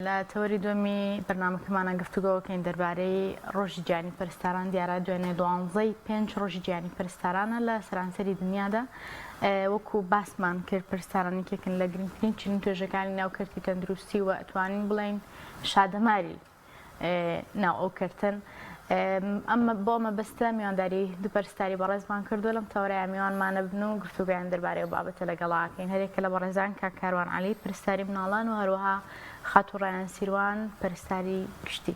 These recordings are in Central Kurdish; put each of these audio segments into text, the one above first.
لە تەوەری دومی بەرنامەکەمانە گفتوگۆکەین دەربارەی ڕۆژی گیانی پەرستاران دیارە دوێنێ 12 ڕۆژی گیانی پەرستارانە لە سەرانسەری دنیادا وەکو باسمان کرد پەرستارانێکێکن لە گرنگترین چنین توێژەکانی ناوکردی تەندروستی و ئەتوانین بڵێن شادەماری ناو ئەوکردن ئەمە بۆ مەبەستە میوانداری دوو پەرستاری بەڕێزمان کردو لەم تەورەیە میوانمانە بن و گفتوگویان دەربارەی و بابەتە لەگەڵاکەین هەرێکە لە بەڕێزان کاکاروان عەلی پەرستاری مناڵان و هەروەها خاتوڕایان سیروان پەرستاری گشتی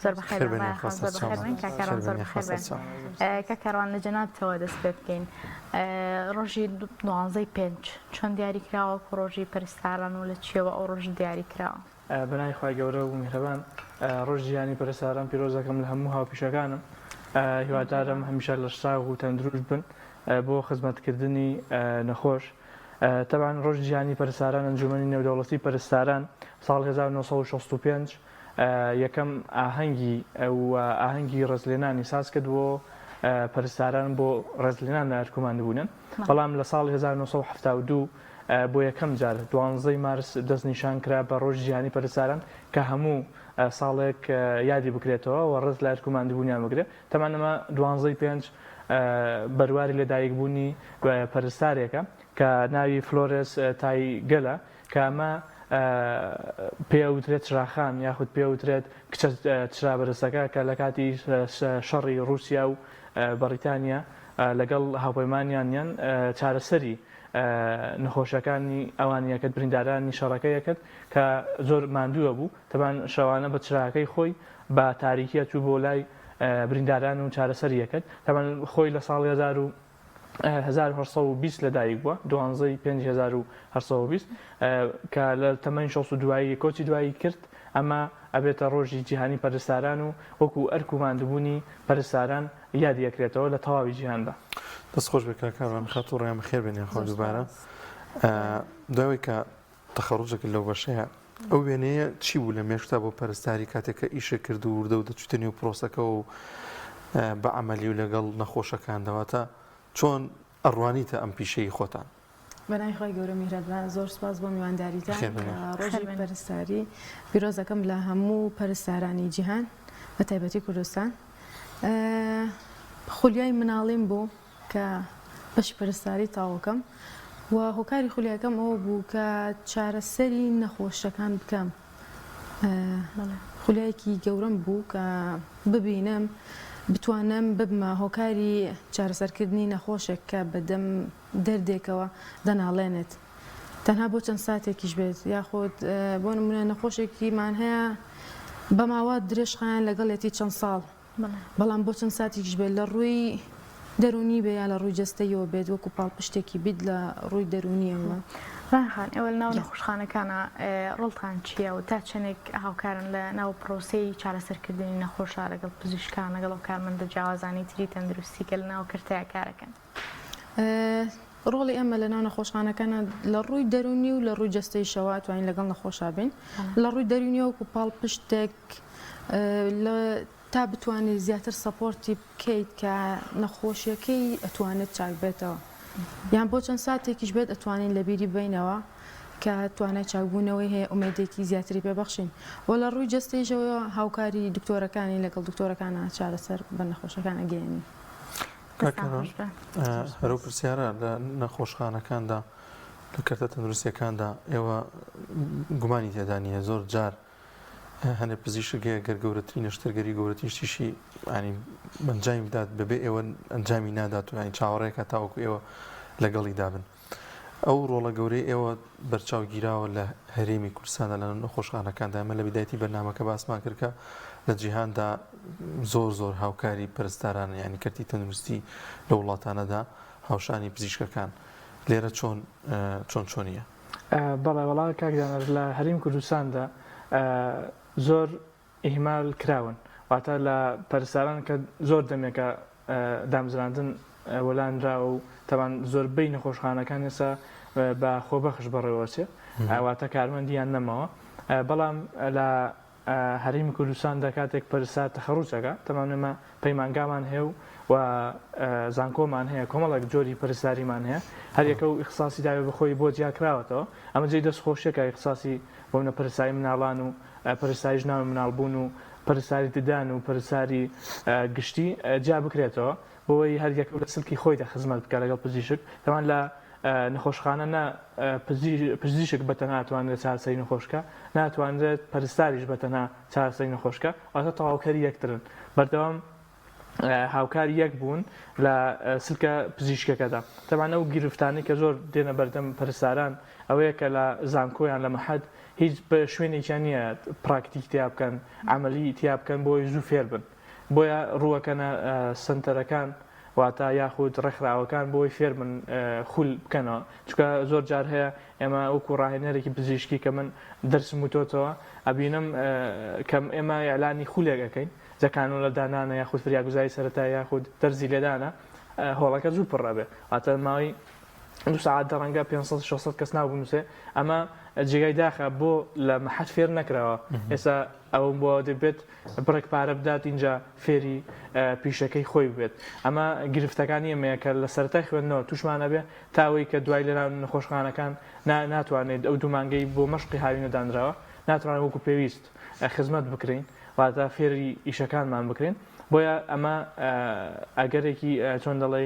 زۆر بەخێر بن کاکاروان زۆر بەخێر بن کاکاروان لە جەنابتەوە دەست پێ بکەین ڕۆژی 12/5 چۆن دیاری کراوە ڕۆژی پەرستاران و لە چیەوە ئەو ڕۆژ دیاری کراوە بەنای خوای گەورە و میهرەبان ڕۆژ ژیانی پەرستاران پیرۆزەکەم لە هەموو هاوپیشەکانم هیوادارم هەمیشە لە ساغ و تەندروست بن بۆ خزمەتکردنی نەخۆش طبعا ڕۆژ ژیانی پەرستاران ئەنجومەنی نێودەوڵەتی پەرستاران ساڵ 1965 یەکەم ئاهەنگی ڕێزلێنانی ساز کرد بۆ پەرستاران بۆ ڕێزلێنان لە هەرکوماندبوونن بەڵام لە ساڵی 1972 بۆ یەکەم جار 12 مارس دەستنیشان کرا بە ڕۆژ ژیانی پەرستاران کە هەموو ساڵێک یادی بکرێتەوە و ڕێز لە هەرکوماندبوونیان بگرێت تەمانەمە 12/5 بەرواری لەدایکبوونی پەرستارێکە کە ناوی فلۆرس تایگەلە کە ئەمە پێوترێت چراخان یاخود پێوترێت کچە چرا بەرزەکە کە لە کاتی شەڕی رووسیا و بەریتانیا لەگەڵ هاوپەیمانیانیان چارەسەری نەخۆشەکانی ئەوانیەکەت بریندارانی شەڕەکەیەکەت کە زۆر ماندووە بوو تەمان شەوانە بە چراکەی خۆی بە تاریکیە چوو بۆ لای برینداران و چارەسەریەکەت تەمان خۆی لە ساڵی 1920 لەدایک بووە 12/5/1920 کە لە تەمەنی 62 کۆچی دوایی کرد ئەمە ئەبێتە ڕۆژی جیهانی پەرستاران و وەکو ئەرکوماندبوونی پەرستاران یادی ئەکرێتەوە لە تەواوی جیهاندا دەست خۆش بێ کاکاروان خاتوڕیان بەخێر بێنێ خۆ دووبارە دوای کە تەخەڕوجێک لەو بەشەیە ئەو وێنەیە چی بوو لە مێشتا بۆ پەرستاری کاتێککە ئیشە کرد و وردە و دەچوتنی و پرۆسەکە و بە عملی و لەگەڵ نەخۆشەکان دەواتە چۆن ئەڕوانیتە ئەم پیشەی خۆتان بەنای خۆی گەورە میهرەبان زۆر سپاس بۆ میوانداریتان ڕۆژی پەرستاری پیرۆزەکەم لە هەموو پەرستارانی جیهان بە تایبەتی کوردستان خولیای مناڵیم بوو کە بەشی پەرستاری تاوەکەم و هۆکاری خولیاکەم ئەوە بوو کە چارەسەری نەخۆشەکان بکەم خولیایەکی گەورەم بوو کە ببینم بتوانم ببمە هۆکاری چارەسەرکردنی نەخۆشێک کە بەدەم دەردێکەوە دەناڵێنێت تەنها بۆ چەند ساتێکیش بێت یاخود بۆ نمونە نەخۆشێکیمان هەیە بە ماوە درێژخایان لەگەڵێتی چەند ساڵ بەڵام بۆ چەند ساتێکیش بێت لە ڕووی دەرونی بێ یا لە ڕووی جەستەیەوە بێت وەکو پاڵپشتێکی بیت لە ڕووی دەرونیەوە ڕانخان ئێوە ناو نەخۆشخانەکانە ڕڵتان چییە و تا چەندێک هاوکارن لە ناو پرۆسەی چارەسەرکردنی نەخۆشە لەگەڵ پزیشکان لەگەڵ کارمەندە جیاوازانی تری تەندروستی کە لە ناو کردەیە کارەکەن ڕۆڵی ئەمە لە ناو نەخۆشخانەکانە لە ڕووی دەرونی و لە ڕووی جەستەی شەوە توانین لەگەڵ نەخۆشا بین لە ڕووی دەرونیە وەکو پاڵپشتێک تا بتوانێت زیاتر سەپۆرتی بکەیت کە نەخۆشیەکەی ئەتوانێت چاک بێتەوە یان بۆ چەند ساتێکیش بێت ئەتوانین لەبیری بینەوە کە توانای چاکبوونەوەی هەیە ئومێدێکی زیاتری پێبەخشین و لە ڕووی جەستەیەوە هاوکاری دکتۆرەکانی لەگەڵ دکتۆرەکانە چارەسەر بە نەخۆشەکان ئەگەێنین هەرو پرسیارە لە نەخۆشخانەکاندا لە کەرتە تەندروستیەکاندا ئێوە گومانی تێدانیە زۆر جار هەنێ پزیشکێ گەر گەورەترین شتەرگەری گەورەترین شتیشی ینی ئەنجامی بدات بەبێ ئێوە ئەنجامی نادات و ینی چاوەڕێکە تاوەکو ئێوە لەگەڵی دابن ئەو ڕۆڵە گەورەی ئێوە بەرچاوگیراوە لە هەرێمی کوردستاندا لە نەخۆشخانەکاندا ئەمە لە بیدایەتی بەرنامەکە باسمان کردکە لە جیهاندا زۆر هاوکاری پەرستاران ینی کەرتی تەندروستی لە وڵاتانەدا هاوشانی پزیشکەکان لێرە چۆنیە بەڵێ وەڵا کاکدانەر لە هەریم کوردستاندا زۆر ئیهمال کراون واتە لە پەرستاران کە زۆر دەمێکە دامزراندن وەلانراوە و تەوان زۆربەی نەخۆشخانەکان ئێستا بە خۆبەخش بەڕێوەچێ واتە کارمەندیان نەمەوە بەڵام لە هەرێمی کوردستاندا کاتێک پەرستار تەخەڕوجەکە تەمامەمە پەیمانگامان هەیە و زانکۆمان هەیە کۆمەڵێک جۆری پەرستاریمان هەیە هەر یەکە و ئیخساسی داوێ بخۆی بۆ جیاکراوەتەوە ئەمە جێی دەستخۆشیەکە ئیخساسی بۆ نەپەرستایی مناڵان و پەرستاریش ناوی مناڵبوون و پەرستاری ددان و پەرستاری گشتی جا بکرێتەوە بۆی هەر یەک لە سلکی خۆیدا خزمەت بکە لەگەڵ پزیشک تەمان لە نەخۆشخانە پزیشک بەتەنها ناتوانێت چارەسەری نەخۆشکە ناتوانرێت پەرستاریش بەتەنها چارەسەری نەخۆشکە واتە تەواوکەری یەکترن بەردەوام هاوکاری یەک بوون لە سلکە پزیشکەکەدا تەمان ئەو گیرفتانی کە زۆر دێنە بەردەم پەرستاران ئەوەیە کە لە زانکۆیان لە مەحەد هیچ بە شوێنێکیان نییە پراکتیک تیا بکەن عملی تیا بکەن بۆی زوو فێر بن بۆیە ڕووەکەنە سنتەرەکان واتە یاخود ڕێکخراوەکان بۆی فێر من خول بکەنەوە چکە زۆر جار هەیە ئێمە ئەوکو ڕاهێنەرێکی پزیشکی کە من دەرسم وتۆتەوە ئەبینم کەم ئێمە ئەلانی خولێکەکەین جەکانۆ لە دانانە یاخود فریاگوزاری سەرەتا یاخود دەرزی لێدانە هۆڵەکە زوو پڕڕابێ واتە ماوەی 2 ساعت ڕەنگە 500 کەس ناوبنووسێ ئەمە جێگای داخە بۆ لە مەحەد فێر نەکراوە ئێستا ئەوم بۆ دەبێت بڕێک پارە بدات اینجا فێری پیشەکەی خۆی بێت ئەمە گرفتەکانی ئێمەیە کە لە سەرەتای خوێندنەوە توشمانە بێ تاوەی کە دوای لەناو نەخۆشخانەکان ناتوانێت ئەو دوو مانگەی بۆ مەشقی هاوینەدانراوە ناتوانێت وەکو پێویست خزمەت بکرین واتە فێری ئیشەکانمان بکرین بۆیە ئەمە ئەگەرێکی چۆن دەڵێ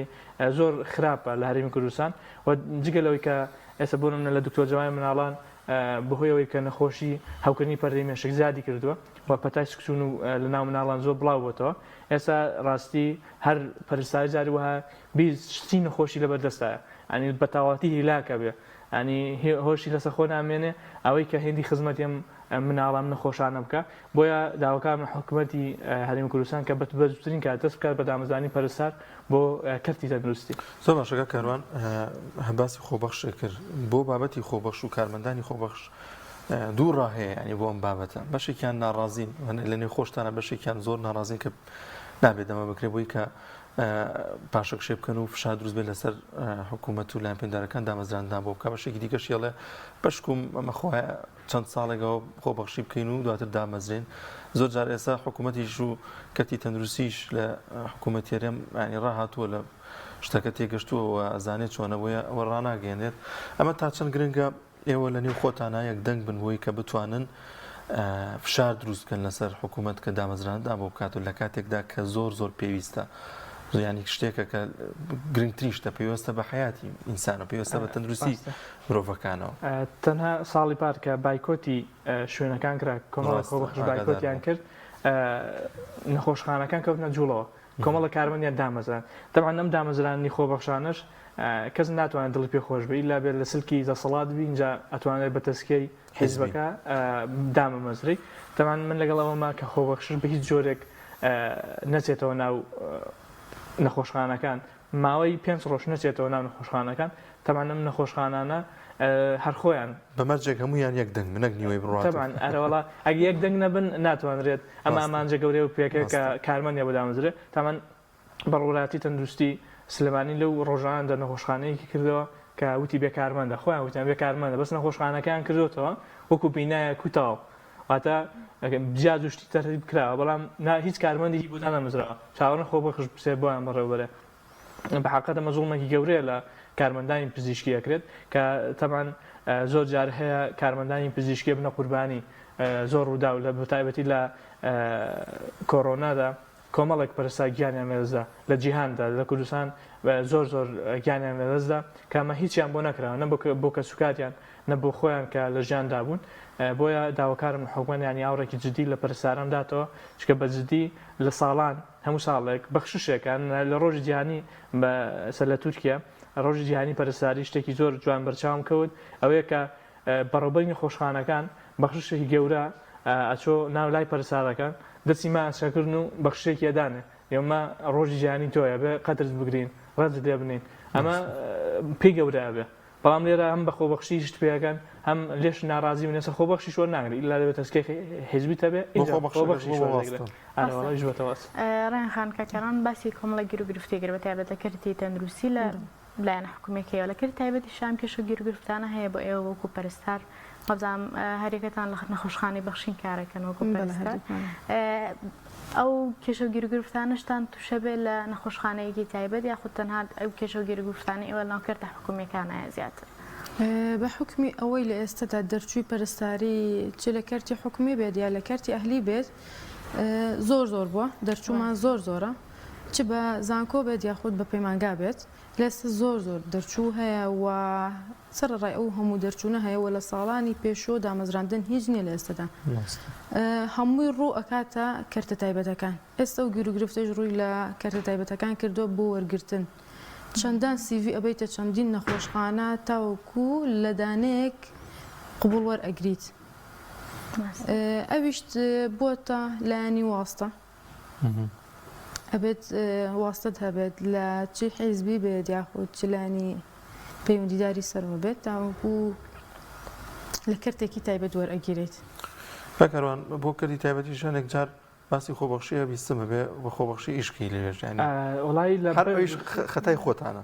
زۆر خراپە لە هەرێمی کوردستان و جگەلەوەی کە ئێستا بۆ نمونە لە دکتۆر جەوای مناڵان بەهۆیەوەی کە نەخۆشی هەوکردنی پەردەی مێشک زیادی کردووە و پەتای سکسون و لە ناو مناڵان زۆر بڵاو بۆتەوە ئێستا ڕاستی هەر پەرستاری جاری وها بیستی نەخۆشی لەبەردەستایە ئەنی بەتاواتی هیلاکە بێ ئەنی هۆشی لەسەر خۆ نامێنێ ئەوەی کە هێندی خزمەتیم مناڵام نەخۆشانە بکە بۆیە داواکارم حکوومەتی هەرێمی کوردستان کە بەزووترین کات دەست بکات بە دامەزانی پەرستار بۆ کەرتی تەندروستی زۆر باشەکە کاروان هەباسی خۆبەخشێ کرد بۆ بابەتی خۆبەخش و کارمەندانی خۆبەخش دوو ڕاهەیە ینی بۆ ئەم بابەتە بەشێکیان ناڕازین لە نێو خۆشتانە بەشێکیان زۆر ناڕازین کە نابێت دەمە بکرێت بۆی کە پاشەک شێ بکەن و فشار دروست بێت لەسەر حکوومەت و لایەن پێدارەکان دامەزراندان بۆ بکە بەشێکی دیکەش یەڵێ بەشکم ئەمە خۆیان چەند ساڵێکەوە خۆبەخشی بکەین و دواتر دامەزرێن زۆر جار ئێستا حکوومەتیش و کەتی تەندروستیش لە حکوومەتیێرەم ینی ڕاهاتووە لە شتەکە تێگەشتووە و ئەزانێت چۆنەوەیە ئەوە ڕاناگەێنێت ئەمە تا چەند گرنگە ئێوە لە نێو خۆتانە یەک دەنگ بن بۆی کە بتوانن فشار دروست بکەن لەسەر حکوومەت کە دامەزراندان بۆ بکات و لە کاتێکدا کە زۆر پێویستە ینی شتێکە کە گرنگتریشتە پێوەستە بە حیاتی ئینسانە پێوەستە بە تەندروستی مرۆڤەکانەوە تەنها ساڵی پار کە بایکۆتی شوێنەکان کرا کۆمەڵە خۆبەخش بایکۆتیان کرد نەخۆشخانەکان کەوتنە جوڵەوە کۆمەڵە کارمەندیان دامەزران تەبعاً ئەم دامەزرانی خۆبەخشانش کەس ناتوانێت دڵی پێ خۆش بێ ئیلا بێت لە سلکی دەسەڵات بی اینجا ئەتوانێت بە تەسکەی حیزبەکە دامەمەزری تەمان من لەگەڵ ئەوەما کە خۆبەخشش بە هیچ جۆرێک نەچێتەوە ناو نەخۆشخانەکان ماوەی 5 ڕۆژ نەچێتەوە ناو نەخۆشخانەکان تەمانم نەخۆشخانانە هەر خۆیان بەمەرجێک هەمویان یەک دەنگ منەک نیوەی بڕات تەبعاً ئەرەوەڵا ئەگە یەک دەنگ نەبن ناتوانرێت ئەمە ئامانجە گەورەی و پێکە کە کارمەندیە بۆ دامەزرێت تامان بەڕوولاتی تەندروستی سلێمانی لەو ڕۆژاندا نەخۆشخانەیەکی کردەوە کە وتی بێکارمەندە خۆیان وتیان بێکارمەندە بەس نەخۆشخانەکەیان کردوتەوە وەکو بینایە کوتاو واتە جیاز و شتی تەرتیب کراوە بەڵام هیچ کارمەندێکی بۆ دانەمەزراوە چاوەڕە خۆبەخش بسێ بۆیان بەڕێوەبەرە بە حەقیقەتە مەزوڵمێکی گەورەیە لە کارمەندانی پزیشکی ئەکرێت کە تەبعاً زۆر جار هەیە کارمەندانی پزیشکی بنە قوربانی زۆر ڕوودا و لە بەتایبەتی لە کۆڕۆنادا کۆمەڵێک پەرستار گیانیان لەدەستدا لە جیهاندا لە کوردستان زۆر گیانیان لەدەستدا کەمە هیچیان بۆ نەکراوە نە بۆ کە سوکاتیان نە بۆ خۆیان کە لە ژیاندا بوون بۆیە داواکارم حکومەتیانی ئاوڕێکی جدی لە پەرستاران داتەوە چکە بە جدی لە ساڵان هەموو ساڵێک بەخششێکان لە ڕۆژی جیهانی سەر لە تورکیا ڕۆژی جیهانی پەرستاری شتێکی زۆر جوان بەرچاوم کەوت ئەوەیە کە بەڕێوەبەری خۆشخانەکان بەخششێکی گەورە ئەچۆ ناو لای پەرستارەکان دەستی ماسەکردن و بەخشێکی ئەدانێ ئێمە ڕۆژی جیهانی تۆیە بێ قەدرت بگرین ڕەت لێ بنین ئەمە پێی گەورەیە بێ بەڵام لێرە هەم بە خۆبەخشی شت پێەکەن هەم لێش ناڕازی و نێسە خۆبەخشی شۆر ناگری ئیلا دەبێت تەسکەی حیزبی تەبێ ڕێن خانکەکەران باسی کۆمەڵە گیر و گرفتێگر بە تایبەتە کردی تەندروستی لە لایەن حکوومەتیەوە لە کرد تایبەتی شام کێش و گیر و گرفتانە هەیە بۆ ئێوە وەکو پەرستار مەبزانم هەرێکەتان لە نەخۆشخانەی بەخشین کارەکەن وەکو پەرستار ئەو کێشە و گیرگرفتانشتان تووشە بێت لە نەخۆشخانەیەکی تایبەت یاخود تەنها ئەو کێشە و گیرگرفتانی ئێوە ناوکردە حکوومەتیەکانە زیاتر بە حکمی ئەوەی لە ئێستادا دەرچووی پەرستاری چ لە کەرتی حکومی بێت یا لە کەرتی ئەهلی بێت زۆر بووە دەرچوومان زۆرە چ بە زانکۆ بێت یاخود بە پەیمانگا بێت لێستا زۆر دەرچوو هەیە و سەرڕای ئەو هەموو دەرچوونە هەیە لە ساڵانی پێشۆ دامەزراندن هیچ نییە لە ئێستادا هەمووی ڕوو ئەکاتە کەرتە تایبەتەکان ئێستا و گیرروگرفتەش ڕووی لە کەرتە تایبەتەکان کردو بۆ وەرگرتن چەندان CV ئەبیتە چەندین نەخۆشخانە تاوەکو لە دانەیەک قبول وەرئەگریت ئەویشت بۆتە لایانی واستە ئەبێت واستت هەبێت لە چی حیزبی بێت یاخود چلانی پەیوەندیداری سەرەوە بێت تاوەکو لە کەرتێکی تایبەت وەرئەگیرێت بەکەڕوان بۆ کردی تایبەتی ژنێک جار باسی خۆبەخشیە بیستمە بێ بە خۆبەخشی ئیشکی لێژیانی وڵی لە خەتای خۆتانە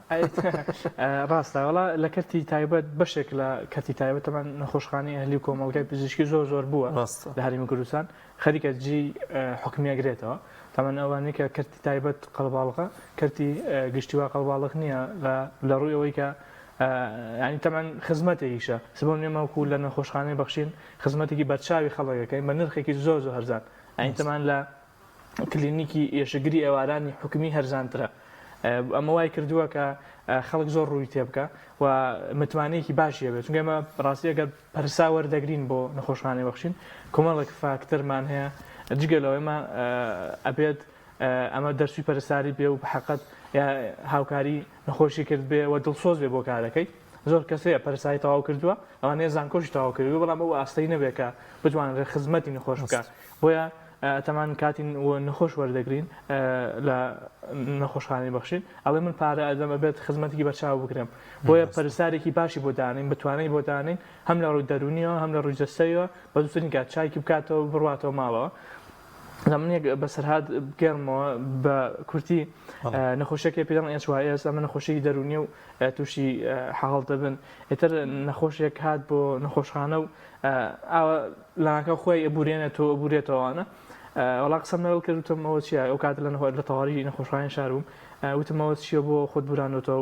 ڕاستە وڵا لە کەرتی تایبەت بەشێک لە کەرتی تایبەتەمان نەخۆشخانەی ئەهلی و کۆمەڵگای پزیشکی زۆر بووە لە هەرێمی کوردستان خەریکە جی حکمیەگرێتەوە تامان ئەوانەی کە کەرتی تایبەت قەڵباڵغە کەرتی گشتیوا قەڵباڵغ نییە لە ڕووی ئەوەی کە ینی تەمان خزمەتێکیشە سبەم نێمەوەکو لە نەخۆشخانەی بەخشین خزمەتێکی بەرچاوی خەڵکەکەین بە نرخێکی زۆر هەرزان ئەین تەمان لە کلینیکی ئێشەگری ئێوارانی حکومی هەرزانترە ئەمە وای کردووە کە خەڵک زۆر ڕووی تێبکە و متمانەیەکی باشیە بێت چونکە ئێمە ڕاستی ئەگەر پەرسا وەردەگرین بۆ نەخۆشخانەی بەخشین کۆمەڵێک فاکتەرمان هەیە جگەلەوە ئێمە ئەبێت ئەمە دەرسوی پەرستاری بێ و بەحەقەت هاوکاری نەخۆشی کرد بێ و دڵسۆز بێ بۆ کارەکەی زۆر کەسەیە پەرسایی تەواو کردووە ئەوانەیە زانکۆشی تەواو کردووە بەڵام ئەو ئاستەی نەبێت کە بتوانێت خزمەتی نەخۆش بکات بۆیە تەمان کاتین نەخۆش وەردەگرین لە نەخۆشخانەی بەخشین ئەڵێ من پارە ئەدەمە بێت خزمەتێکی بەرچاو بکرێم بۆیە پەرستارێکی باشی بۆ دانین بتوانین بۆ دانین هەم لە ڕووی دەرونیەوە هەم لە ڕووی جەستەیەوە بە دووترین کات چایکی بکاتەوە بڕواتەوە ماڵەوە زمانێک بەسەرهات بگەڕمەوە بە کورتی نەخۆشیەکە پێدەڵ HYS ئەمە نەخۆشی دەرونی و تووشی حاڵ دەبن ئێتر نەخۆشیەک هات بۆ نەخۆشخانە و لاکە خۆی ئەبورێنێتەوە ئەبورێتەوەوانە وڵا قسەم نەوەڵ کردوتم ئەوە چیە ئەو کات لە تەواوی نەخۆشخانەی شاروم وتمەوە چیە بۆ خۆت بورانەوەتەوە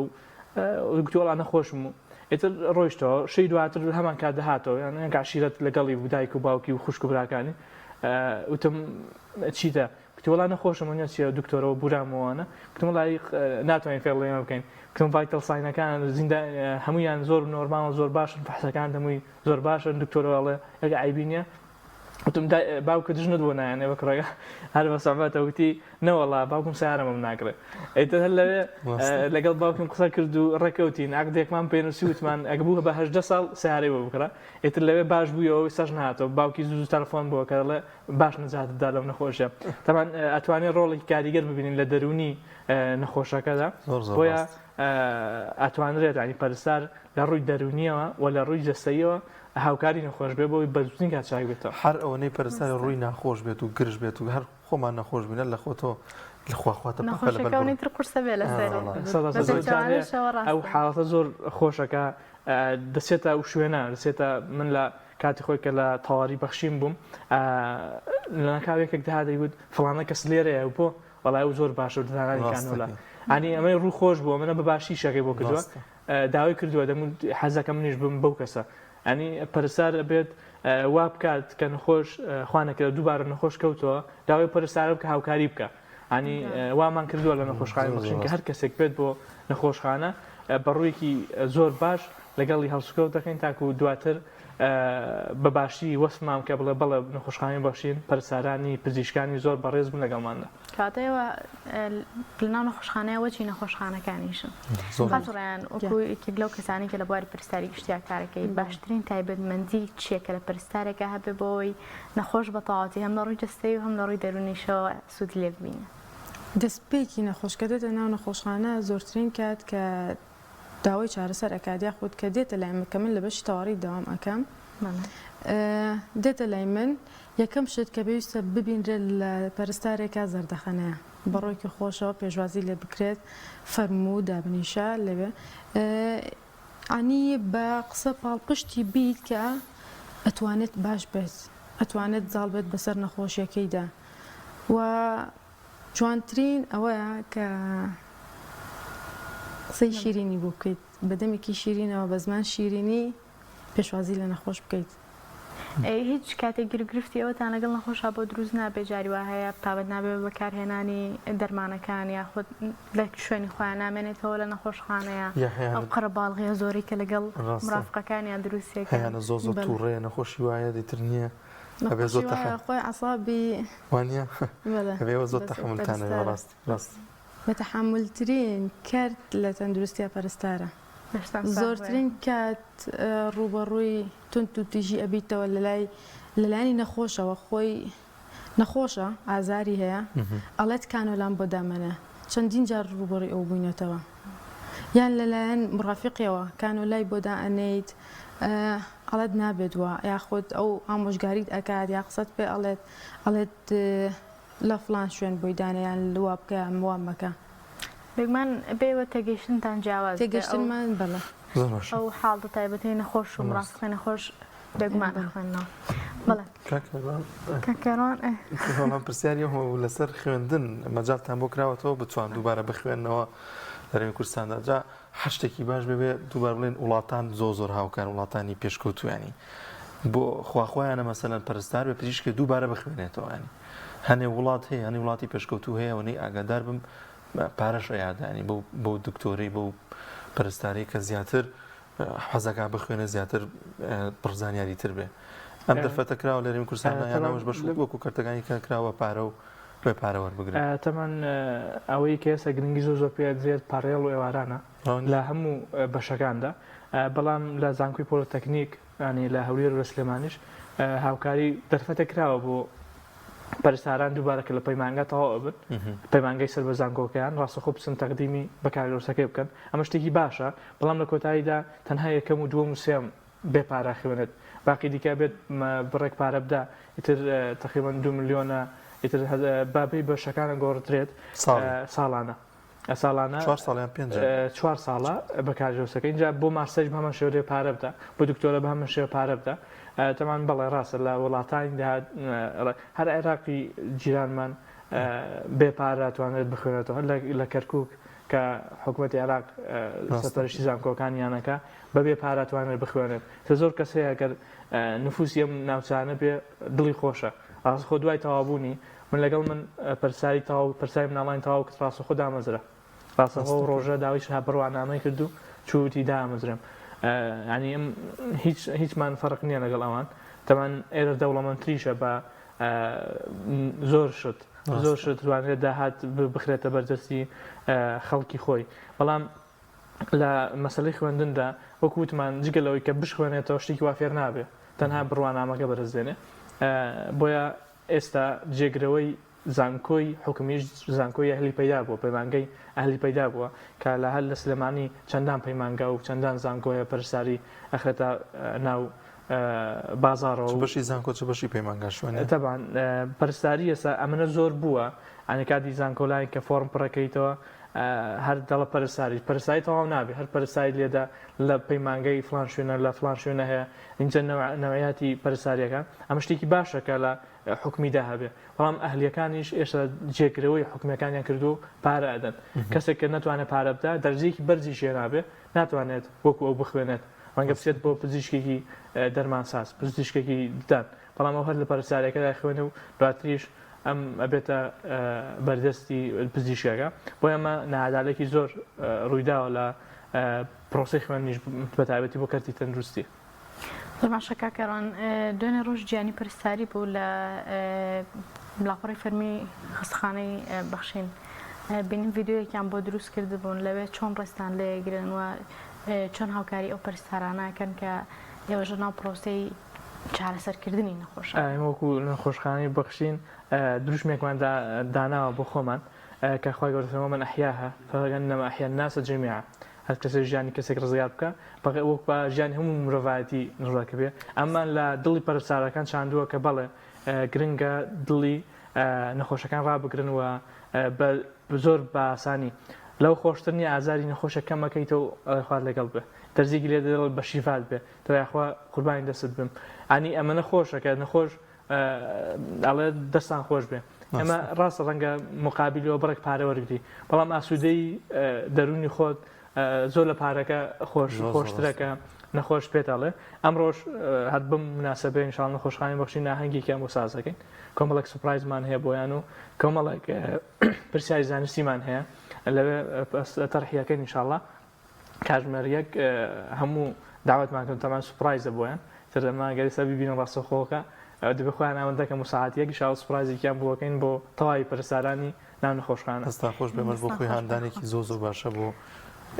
و گوتووەڵا نەخۆشم و ئێتر ڕۆیشتەوە شەی دواتر هەمان کات دەهاتەوە یان عشیرەت لەگەڵی دایک و باوکی و خوشک و براکانی وتم چیتە کتتوڵا نەخۆشم نیە چیە دکتۆرەوە بورامەوەوانە کتم لای ناتوانین فێڵێمە بکەین کتم ڤایتەڵ ساینەکان زیندە هەمویان زۆر نۆرمال زۆر باشن فەحسەکان هەمووی زۆر باشن دکتۆرەوەڵێ ئەگە عیبی نیە وتم باوکە دژنت بۆ نایانێ بە کڕێگە هەر بە سەعبەتەوتی نەوەڵا باوکم سیارەمەم ناکرێت ئەیتر هەر لەوێ لەگەڵ باوکم قسە کرد و ڕێکەوتین ئاگدێکمان پێنووسی وتمان ئەگە بوو بە 18 ساڵ سیارەی بۆ بکڕە ئێتر لەوێ باش بوویەوە سەر نهاتەوە باوکی زوو تەلەفۆن بۆ کە لە باش نەجاتدا لەم نەخۆشە تەمان ئەتوانێت ڕۆڵێکی کاریگەر ببینین لە دەرونی نەخۆشەکەدا بۆیە ئەتوانرێت ینی پەرستار لە ڕووی دەرونیەوە و لە ڕووی جەستەیەوە هاوکاری نەخۆش بێ بۆی بەزوتین کات چاک بێتەوە هەر ئەوەی پەرستاری ڕووی ناخۆش بێت و گرش بێت و هەر خۆمان نەخۆش بینە لە خۆتەوە لەخواخواتە نەخۆشەکەونی تر قورسە بێ ئەو حاڵەتە زۆر خۆشەکە دەچێتە ئەو شوێنە دەچێتە من لە کاتی خۆی کە لە تەواوی بەخشیم بووم لە ناکاوێکێک دەهادەیوت فڵانە کەس لێرەیە و بۆ وەڵای و زۆر باشە و دەدانانی کانۆلا ئەنی ئەمەی ڕوو خۆش بووە منە بە باشی شەکەی بۆ کردووە داوای کردووە دەمون حەزەکە منیش بم بەو کەسە ئەنی پەرستار بێت وا بکات کە نەخۆش خوانەکە دووبارە نەخۆش کەوتەوە داوای پەرستارە بکە هاوکاری بکە ئەنی وامان کردووە لە نەخۆشخانەی بەخشین کە هەر کەسێک بێت بۆ نەخۆشخانە بەڕوویەکی زۆر باش لەگەڵی هەڵسوکەوت دەکەین تاکو دواتر بەباشی وەسمان کە بڵێ بەڵێ نەخۆشخانەی بەخشین پەرستارانی پزیشکانی زۆر بەڕێز بوون لەگەڵماندا کاتەوە لەناو نەخۆشخانەیەوە چی نەخۆشخانەکانیشن خاتوڕیان وەکوێک لەو کەسانی کە لە بواری پرستاری گشتیا کارەکەی باشترین تایبەتمەندی چیەکە لە پرستارێکە هەبێ بۆی نەخۆش بە تەواوەتی هەم لە ڕووی جەستەی و هەم لە ڕووی دەرونیشەوە سوود لێ ببینە دەستپێکی نەخۆشکە دێتە ناو نەخۆشخانە زۆرترین کات کە داوای چارەسەر ئەکادیا خۆت کە دێتە لای من کە من لە بەشی تەواوی داوام ئەەکەم دێتە لای من یەکەم شت کە پێویستە ببینرێت لە پەرستارێکە زەردەخەنەیە بەڕۆیکی خۆشەوە پێشوازی لێ بکرێت فەرموو دابنیشە لەوێ ئانی بە قسە پاڵپشتی بیت کە ئەتوانێت باش بێت ئەتوانێت زاڵ بێت بەسەر نەخۆشیەکەیدا و جوانترین ئەوەیە کە قسەی شیرینی بۆ بکەیت بەدەمێکی شیرینەوە بە زمان شیرینی پێشوازی لە نەخۆش بکەیت. هیچ کاتێک گرفتی ئەوەتان لەگەڵ نەخۆشە بۆ دروست نابێ جاری وا هەیە تابەت نابێ بەکارهێنانی دەرمانەکان یاخود لە شوێنی خۆیان نامێنێتەوە لە نەخۆشخانەیە ئەو قەرەباڵغیە زۆری کە لەگەڵ مرافقەکانیان دروستێک هەیەە زۆ زۆر تووڕێ نەخۆشی وایە دیتر نییە ئەبێ زۆر خۆی عەسابی وانە ئەبێەوە زۆر تەحملتانەوە ڕاست بە تەحملترین کارت لە تەندروستیە پەرستارە. زۆرترین کات ڕوبەڕووی تونت و تیژی ئەبیتەوە لەلایانی نەخۆشەوە خۆی نەخۆشە ئازاری هەیە ئەڵێت کانۆلام بۆ دامەنە چەندین جار ڕوبەڕووی ئەو بووینەتەوە یان لەلایەن مڕافقیەوە کانۆلای بۆ دائەنێیت ئەڵێت نابێت وە یاخود ئەو ئامۆژگاریت ئەکات یا قسەت پێ ئەڵێت لە فڵان شوێن بۆی دانیان لوا بکە وام مەکە. بێگومان بێوە تێگەیشتنتان جیاواز تێگەیشتنمان بەڵێ ئەو حاڵدە تایبەتی نەخۆش و مڕاستەکە نەخۆش بێگومان دەخوێنەوە. بەڵێ کاکەڕان پرسیاری لەسەر خوێندن مەجالتان بۆ کراوەتەوە بتوان دووبارە بخوێنەوە لە هەرێمی کوردستاندا جا هەر شتێکی باش بێ دووبار بڵێن وڵاتان زۆر هاوکار وڵاتانی پێشکەوتویانی بۆ خواخۆیانە مەسەلەن پەرستار بە پزیشکی دووبارە بخوێنێتەوە ینی هەنێ وڵات هەیە هەنێ وڵاتی پێشکەوتوو هەیە وەنەی ئاگادار بم پارەش یادانی بۆ دکتۆری بۆ پەرستاری کە زیاتر حەزەکە بخوێنە زیاتر پڕزانیاری تر بێ ئەم دەرفەتە کراوە لە هەرێمی کوردستاندا یانەوەش بەش وەکو کارتەکانی کە کراوە پارە و بێ پارە وەربگرێت. تەمان ئەوەی کە ئێستا گرنگی زۆر پێ درێت پارێڵ و ئێوارانە لە هەموو بەشەکاندا بەڵام لە زانکۆی پۆلیتەکنیک ینی لە هەولێر و لە سلێمانیش هاوکاری دەرفەتە کراوە بۆ پەرستاران دووبارە کە لە پەیمانگە تەواو بن پەیمانگەی سەر بە زانکۆکەیان ڕاستەخۆ بچن تەقدیمی بەکارگەورەکەی بکەن ئەمە شتێکی باشە بەڵام لە کۆتاییدا تەنها یەکەم و دووەم و سێم بێ پارە خوێنێت باقی دیکە بێت بڕێک پارە بدا ئیتر تقریباً 2 ملیۆنە ئیتر بابەی بەشەکانە گۆڕدرێت ساڵانە 4 ساڵە بەکارگەورەکە اینجا بۆ ماسەج بە هەمان شێوەیە پارە بدە بۆ دکتۆرە بە هەمان شێوە پارە بدە تەمان بەڵێ ڕاستە لە وڵاتانی داهات هەر عێراقی جیرانمان بێ پارە توانێت بخوێنێتەوە لە کەرکووک کە حکوومەتی عێراق سەرپەرشتی زانکۆکانیانەکە بەبێ پارە توانێت بخوێنێت کە زۆر کەسەیە ئەگەر نفوسی ئەم ناوچانە بێ دڵی خۆشە ڕاستەخۆ دوای تەوابوونی من لەگەڵ من پەرسای مناڵانی تەواو کە ڕاستەخۆ دامەزرا ڕاستەخۆ ڕۆژە داویش بڕوانامەی کرد و چوتی دامەزرم ینی ئەم هیچمان فەرق نییە لەگەڵ ئەوان تەمان ئێرە دەوڵەمەندتریشە بە زۆر شت توانێت داهات بخرێتە بەردەستی خەڵکی خۆی بەڵام لە مەسەلەی خوێندندا وەکووتمان جگەلەوەی کە بشخوێنێتەوە شتێکی وا فێر نابێ تەنها بڕوانامەکە بەرزدێنێ بۆیە ئێستا جێگرەوەی زانکۆی حکومیش زانکۆی ئەهلی پەیدا بووە پەیمانگەی ئەهلی پەیدا بووە کە لە هەر لە سلێمانی چەندان پەیمانگە و چەندان زانکۆیە پەرستاری ئەخرێتە ناو بازارەوە بەشی زانکۆ چ بەشی پەیمانگەشوێنێ تەبان پەرستاری ئێستا ئەمەە زۆر بووە ئەنی کاتی زانکۆلایین کە فۆرم پڕەکەیتەوە هەر دەڵە پەرستاری تەواو نابێت هەر پەرستاری لێدا لە پەیمانگەی فلان شوێنە لە فلان شوێنە هەیە اینجا نەوەیەتی پەرستاریەکە ئەمە شتێکی باشەکە لە حکمیدا هەبێ بەڵام ئەهلیەکانیش ئێستا جێگرەوەی حکومیەکانیان کردو پارە ئەدەن کەسێک کە ناتوانێت پارە بدە دەرجەیەکی بەرزی شێ نابێ ناتوانێت وەکو ئەو بخوێنێت ڕەنگە بچێت بۆ پزیشکێکی دەرمانساز پزیشکێکی ددان بەڵام ئەو هەر لە پەرستاریەکەدا خوێنە و دواتریش ئەم ئەبێتە بەردەستی پزیشکەکە بۆ ئەمە نەعادالێکی زۆر ڕوویداوە لە پرۆسی خوێنیش بەتایبەتی بۆ کەرتی تەندروستی. زۆرماشە کاکەڕان دوێنێ ڕۆژ گیانی پەرستاری بوو لە بڵاپەڕی فەرمی خستخانەی بەخشین بینیم ڤیددیۆیەکیان بۆ دروست کردبوون لەوێ چۆن ڕێستان لێگرن و چۆن هاوکاری ئەو پەرستارانەکەن کە ئێوەژە ناو پرۆسەی چارەسەرکردنی نەخۆش وەکو نەخۆشخانەی بەخشین دروشمێکمان داناوە بۆ خۆمان کە خۆی گەورەتەوە من ئەحیاها فەگەنەمە ئەحیا الناس جەمیعا هەر کەسێک ژیانی کەسێک ڕزگار بکە وەک بە ژیانی هەموو مرۆڤایەتی ڕزگارکە بێ ئەمە لە دڵی پەرستارەکان چاندووە کە بەڵێ گرنگە دڵی نەخۆشەکان ڕابگرن و زۆر بە ئاسانی لەو خۆشتنی ئازاری نەخۆشە کەمەکەیتەوە خوارد لەگەڵ بێ دەرزێکی لێ دەڵ بە شیفات بێ دەیخوا قوربانی دەست بم ئانی ئەمە نەخۆشەکە نەخۆش ئەڵێ دەستان خۆش بێ ئەمە ڕاستە ڕەنگە مقابلەوە بڕێک پارە وەرگری بەڵام ئاسوودەی دەرونی خۆت زۆر لە پارەکە خۆشترەکە نەخۆش پێتاڵێ ئەمڕۆژ هەر بم مناسبە ئینشاڵڵا نەخۆشخانەی بەخشی ناهەنگێکیان بۆ سازەکەین کۆمەڵێک سوپرایزمان هەیە بۆیان و کۆمەڵێک پرسیاری زانستیمان هەیە لەوێ تەرحیەکەین ئینشاڵڵا کاتژمێرێک هەموو داوەتمان کردن تەمان سوپرایزە بۆیان تر ئەمە گەری سەر ببینن ڕاستەوخۆکە دەبێ خۆیان ئەوەندەکە مساعاتیەکی شاو سوپرایزێکیان بۆکەین بۆ تەواوی پەرستارانی ناو نەخۆشخانە هەستا خۆش بێمەش بۆ خۆی هاندانێکی زۆر باشە بۆ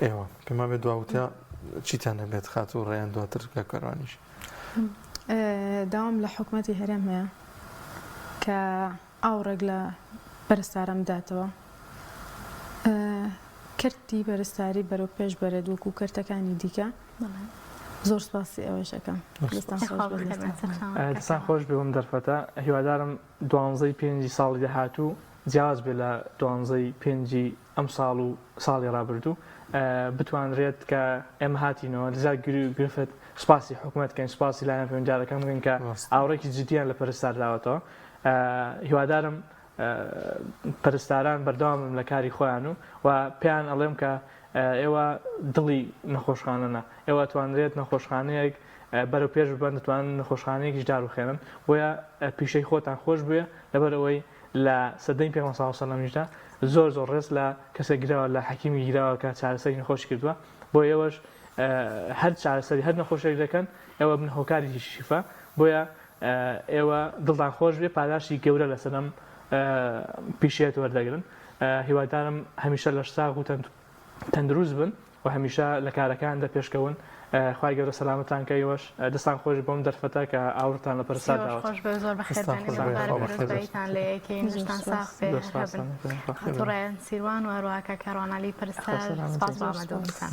ئێوە پێما بێ دواوتە چیتان هەبێت خات و ڕێیان دواتر کە کاروانیش داوام لە حکوومەتی هەرێم هەیە کە ئاوڕێک لە پەرستارە بداتەوە کردی پەرستاری بەرەو پێش بەرێت وەکو کردەکانی دیکە زۆر سپاسی ئەوەشەکەم دەستان خۆش بێوم دەرفەتە هیوادارم 12 پێنجی ساڵی داهاتوو جیاواز بێ لە 12 پێنجی ئەم ساڵ و ساڵی ڕابردوو بتوانرێت کە ئێمە هاتینەوە لەزار گرفت سپاسی حکوومەتکەین سپاسی لایەن پەیوەندیارەکەم بگەین کە ئاوڕێکی جدیان لە پەرستار داوەتەوە هیوادارم پەرستاران بەردەوامن لە کاری خۆیان و پێیان ئەڵێم کە ئێوە دڵی نەخۆشخانەنە ئێوە توانرێت نەخۆشخانەیەک بەرەو پێش ببن دەتوانن نەخۆشخانەیەکیش داروخێنن بۆیە پیشەی خۆتان خۆش بووە لەبەر ئەوەی لە سەدەی پێ سەلەمیشدا زۆر ڕێز لە کەسێک گرەوە لە حەکیمی گیرەوە کە چارەسەری نەخۆش کردووە بۆ ئێوەش هەر چارەسەری هەر نەخۆشێک دەکەن ئێوە بن هۆکاری شیفا بۆیە ئێوە دڵتان خۆش بێ پاداشی گەورە لەسەرم پیشێت وەردەگرن هیوادارم هەمیشە لە ساغ و تەندروست بن و هەمیشە لە کارەکاندا پێشکەون خوای گەورە سەلامەتان کەیوەش دەستان خۆش بۆم دەرفەتە کە ئاورتان لە پەرستار داوەت خۆش بە زۆر بەخێربێنیتان لە یەکەین شتان ساخ بێ ڕێن سیروان و هەروەها کە کاروانالی پەرستار سپاس بۆ ئامادەبوونتان.